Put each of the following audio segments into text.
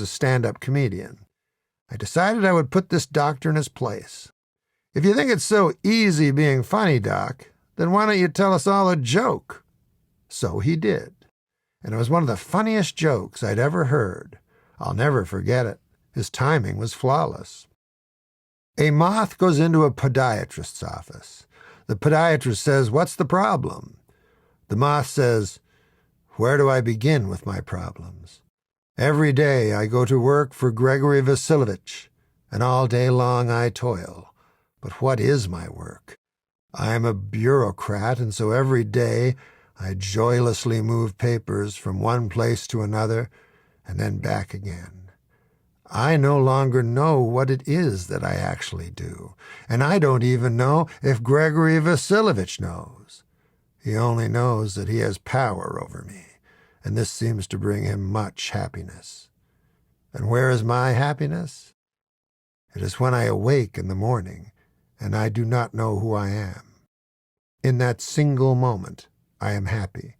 a stand-up comedian. I decided I would put this doctor in his place. If you think it's so easy being funny, Doc, then why don't you tell us all a joke? So he did. And it was one of the funniest jokes I'd ever heard. I'll never forget it. His timing was flawless. A moth goes into a podiatrist's office. The podiatrist says, "What's the problem?" The moth says, "Where do I begin with my problems? Every day I go to work for Grigory Vasilovich, and all day long I toil. But what is my work? I am a bureaucrat, and so every day I joylessly move papers from one place to another and then back again. I no longer know what it is that I actually do, and I don't even know if Grigory Vasilovich knows. He only knows that he has power over me, and this seems to bring him much happiness. And where is my happiness? It is when I awake in the morning, and I do not know who I am. In that single moment, I am happy.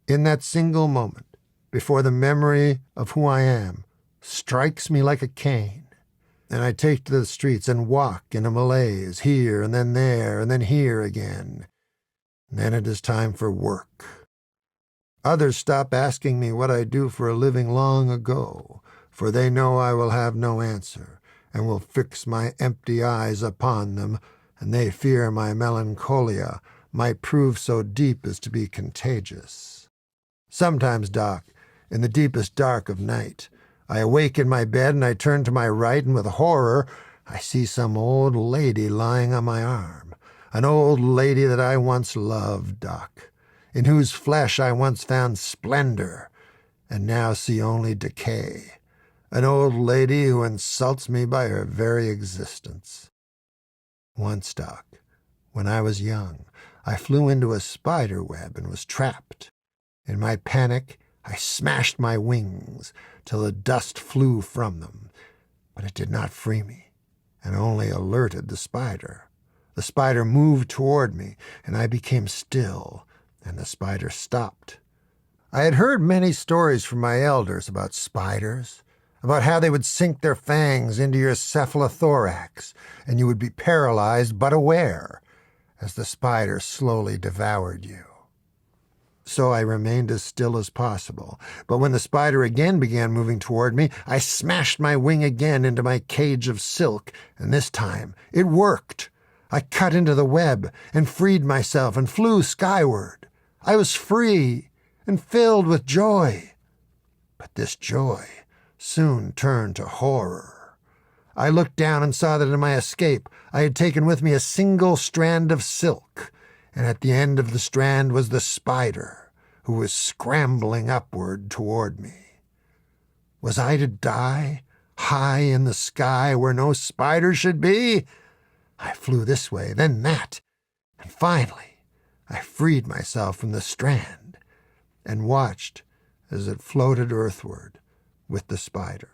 In that single moment, before the memory of who I am strikes me like a cane, and I take to the streets and walk in a malaise, here and then there and then here again. Then it is time for work. Others stop asking me what I do for a living long ago, for they know I will have no answer, and will fix my empty eyes upon them, and they fear my melancholia might prove so deep as to be contagious. Sometimes, Doc, in the deepest dark of night, I awake in my bed and I turn to my right, and with horror I see some old lady lying on my arm, an old lady that I once loved, Doc, in whose flesh I once found splendor, and now see only decay, an old lady who insults me by her very existence. Once, Doc, when I was young, I flew into a spider web and was trapped. In my panic, I smashed my wings till the dust flew from them, but it did not free me, and only alerted the spider. The spider moved toward me, and I became still, and the spider stopped. I had heard many stories from my elders about spiders, about how they would sink their fangs into your cephalothorax, and you would be paralyzed but aware, as the spider slowly devoured you. So I remained as still as possible, but when the spider again began moving toward me, I smashed my wing again into my cage of silk, and this time it worked. I cut into the web and freed myself and flew skyward. I was free and filled with joy. But this joy soon turned to horror. I looked down and saw that in my escape I had taken with me a single strand of silk, and at the end of the strand was the spider, who was scrambling upward toward me. Was I to die high in the sky where no spider should be? I flew this way, then that, and finally I freed myself from the strand and watched as it floated earthward with the spider.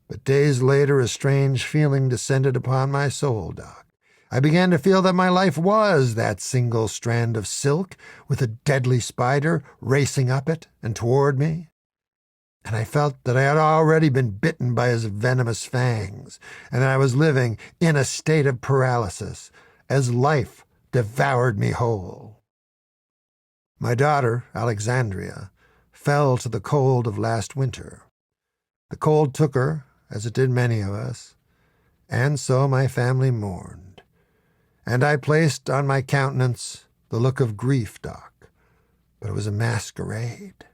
But days later a strange feeling descended upon my soul, Doc. I began to feel that my life was that single strand of silk with a deadly spider racing up it and toward me. And I felt that I had already been bitten by his venomous fangs, and that I was living in a state of paralysis as life devoured me whole. My daughter, Alexandria, fell to the cold of last winter. The cold took her, as it did many of us, and so my family mourned. And I placed on my countenance the look of grief, Doc, but it was a masquerade.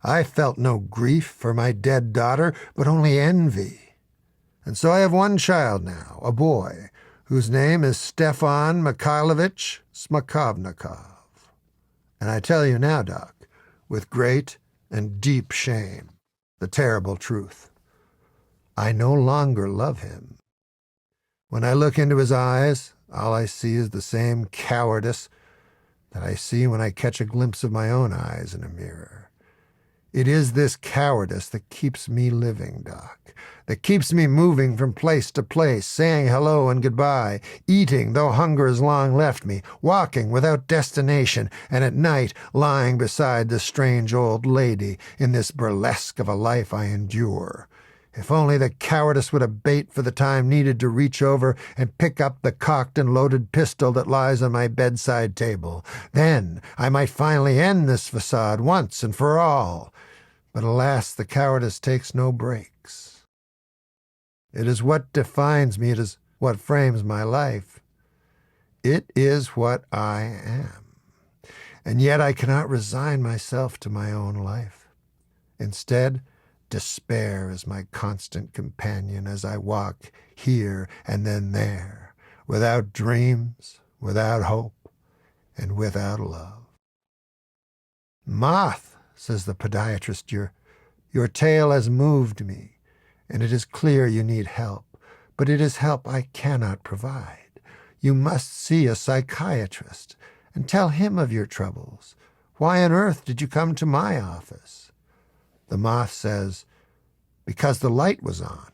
I felt no grief for my dead daughter, but only envy. And so I have one child now, a boy, whose name is Stefan Mikhailovich Smakovnikov. And I tell you now, Doc, with great and deep shame, the terrible truth. I no longer love him. When I look into his eyes, all I see is the same cowardice that I see when I catch a glimpse of my own eyes in a mirror. It is this cowardice that keeps me living, Doc, that keeps me moving from place to place, saying hello and goodbye, eating though hunger has long left me, walking without destination, and at night lying beside the strange old lady in this burlesque of a life I endure. If only the cowardice would abate for the time needed to reach over and pick up the cocked and loaded pistol that lies on my bedside table. Then I might finally end this facade once and for all. But alas, the cowardice takes no breaks. It is what defines me. It is what frames my life. It is what I am. And yet I cannot resign myself to my own life. Instead, despair is my constant companion as I walk here and then there, without dreams, without hope, and without love. "Moth," says the podiatrist, your tale has moved me, and it is clear you need help, but it is help I cannot provide. You must see a psychiatrist and tell him of your troubles. Why on earth did you come to my office? The moth says, "Because the light was on.